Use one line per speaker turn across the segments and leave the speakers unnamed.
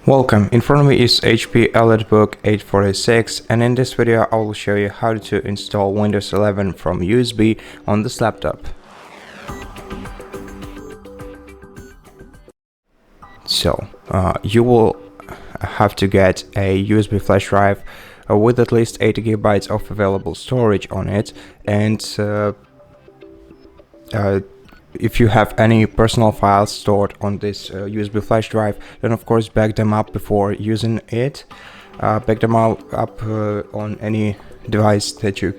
Welcome, in front of me is HP ELITEBOOK 846, and in this video I will show you how to install Windows 11 from USB on this laptop. So, you will have to get a USB flash drive with at least 80 GB of available storage on it, and if you have any personal files stored on this USB flash drive, then of course back them up before using it. Back them up on any device that you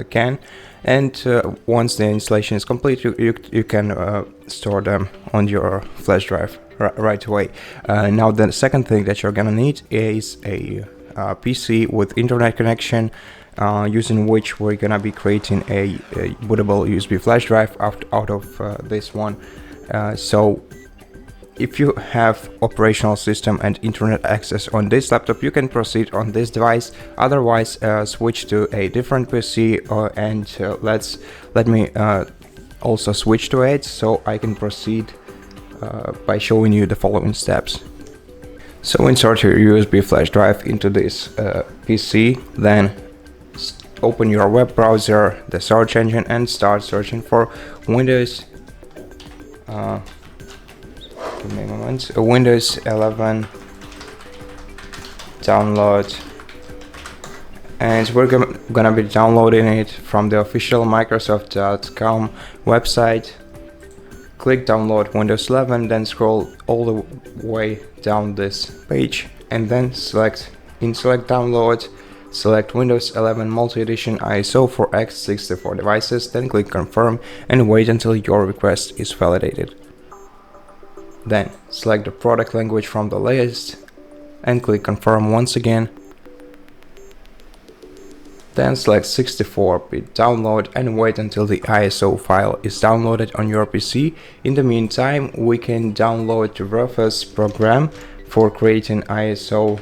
can, and once the installation is complete, you can store them on your flash drive right away. Now the second thing that you're gonna need is a PC with internet connection, using which we're gonna be creating a bootable USB flash drive out of this one. So if you have operational system and internet access on this laptop, you can proceed on this device. Otherwise, switch to a different PC, and let me also switch to it so I can proceed by showing you the following steps. So insert your USB flash drive into this PC, then open your web browser, the search engine, and start searching for Windows. Give me a moment. Windows 11 download, and we're gonna be downloading it from the official Microsoft.com website. Click download Windows 11, then scroll all the way down this page, and then select download. Select Windows 11 Multi-Edition ISO for x64 devices, then click confirm and wait until your request is validated. Then select the product language from the list and click confirm once again. Then select 64-bit download and wait until the ISO file is downloaded on your PC. In the meantime, we can download the Rufus program for creating ISO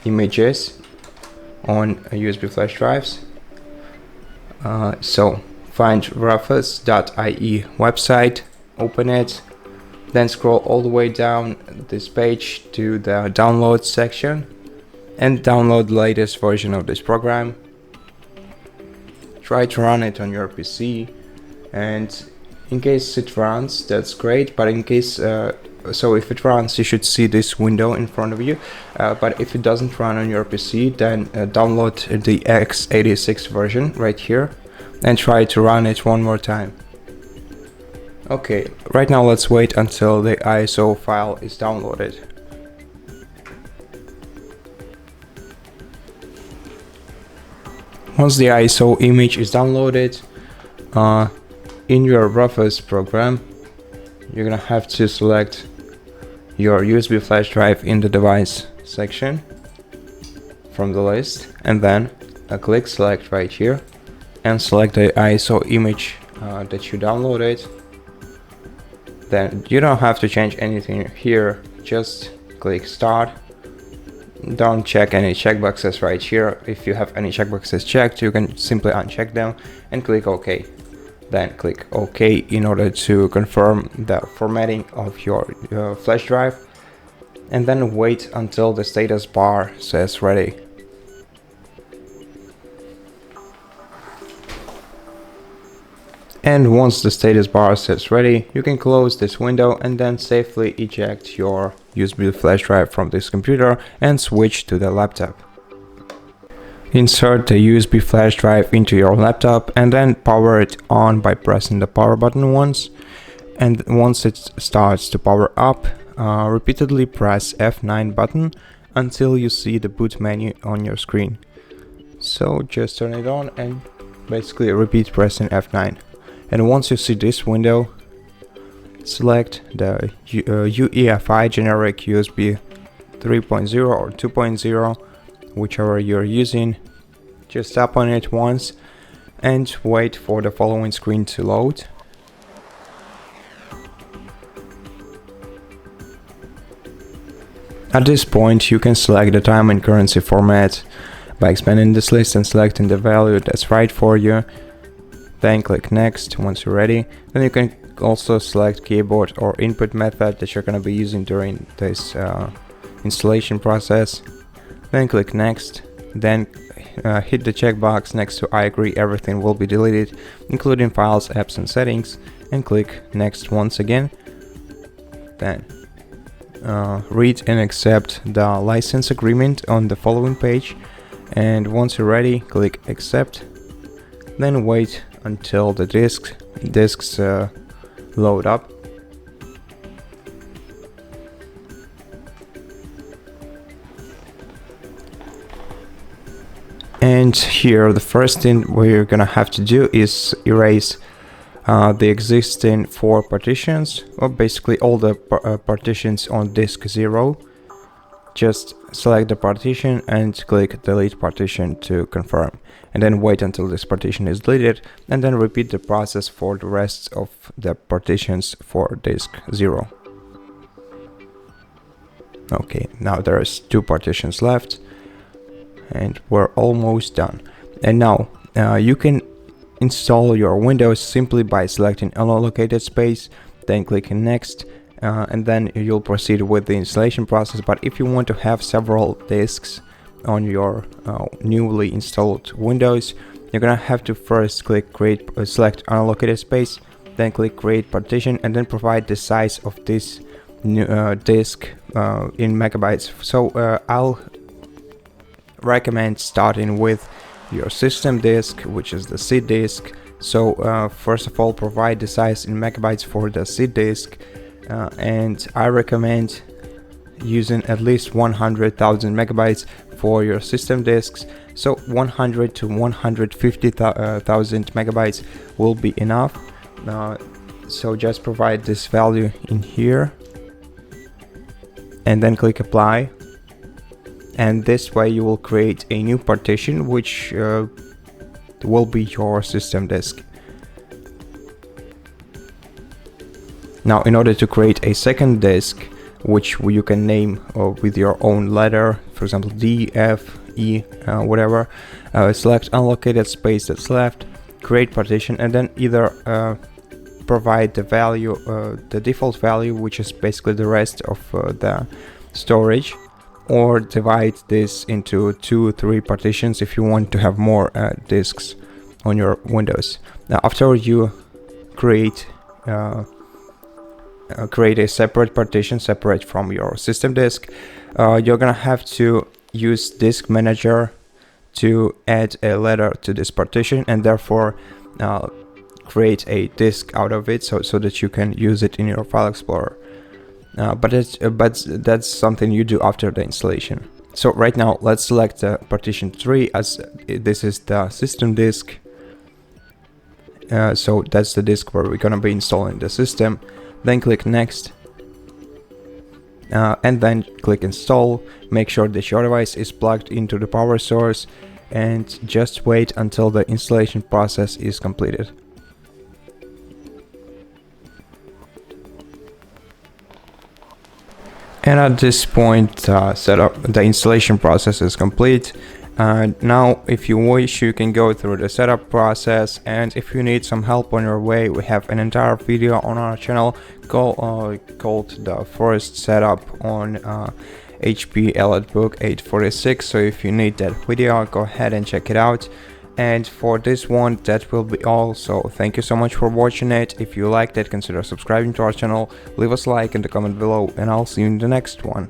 images on USB flash drives. So find rufus.ie website, open it, then scroll all the way down this page to the download section and download the latest version of this program. Try to run it on your PC, and in case it runs, that's great, but in case so if it runs, you should see this window in front of you, but if it doesn't run on your PC, then download the x86 version right here and try to run it one more time. Okay, right now let's wait until the ISO file is downloaded. Once the ISO image is downloaded, in your Rufus program, you're gonna have to select your USB flash drive in the device section from the list, and then click select right here and select the ISO image that you downloaded. Then you don't have to change anything here, just click start. Don't check any checkboxes right here. If you have any checkboxes checked, you can simply uncheck them and click OK. Then click OK in order to confirm the formatting of your flash drive, and then wait until the status bar says ready. And once the status bar says ready, you can close this window and then safely eject your USB flash drive from this computer and switch to the laptop. Insert the USB flash drive into your laptop and then power it on by pressing the power button once. And once it starts to power up, repeatedly press F9 button until you see the boot menu on your screen. So just turn it on and basically repeat pressing F9. And once you see this window, select the UEFI generic USB 3.0 or 2.0, whichever you're using. Just tap on it once and wait for the following screen to load. At this point, you can select the time and currency format by expanding this list and selecting the value that's right for you. Then click next once you're ready. Then you can also select keyboard or input method that you're going to be using during this installation process, then click next, then hit the checkbox next to I agree everything will be deleted, including files, apps and settings, and click next once again. Then read and accept the license agreement on the following page, and once you're ready, click accept, then wait until the disks load up. And here the first thing we're gonna have to do is erase the existing 4 partitions, or basically all the partitions on disk 0. Just select the partition and click delete partition to confirm, and then wait until this partition is deleted, and then repeat the process for the rest of the partitions for disk 0. Okay, now there's 2 partitions left and we're almost done. And now you can install your Windows simply by selecting unallocated space, then clicking next, and then you'll proceed with the installation process. But if you want to have several disks on your newly installed Windows, you're gonna have to first click select unallocated space, then click create partition, and then provide the size of this new disk in megabytes. So I'll recommend starting with your system disk, which is the C disk. So first of all, provide the size in megabytes for the C disk, and I recommend using at least 100,000 megabytes for your system disks. So 100 to 150,000 megabytes will be enough. So just provide this value in here and then click apply, and this way you will create a new partition which will be your system disk. Now, in order to create a second disk, which you can name with your own letter, for example D, F, E, whatever, select unallocated space that's left, create partition, and then either provide the value, the default value, which is basically the rest of the storage, or divide this into 2 or 3 partitions if you want to have more disks on your Windows. Now, after you create a separate partition, separate from your system disk, you're gonna have to use Disk Manager to add a letter to this partition, and therefore create a disk out of it, so that you can use it in your file explorer. But that's something you do after the installation. So right now let's select partition 3, as this is the system disk. So that's the disk where we're gonna be installing the system. Then click next, and then click install. Make sure that your device is plugged into the power source, and just wait until the installation process is completed. And at this point, the installation process is complete. Now, if you wish, you can go through the setup process, and if you need some help on your way, we have an entire video on our channel called the first setup on HP ELITEBOOK 846. So if you need that video, go ahead and check it out. And for this one, that will be all. So thank you so much for watching it. If you liked it, consider subscribing to our channel, leave us a like in the comment below, and I'll see you in the next one.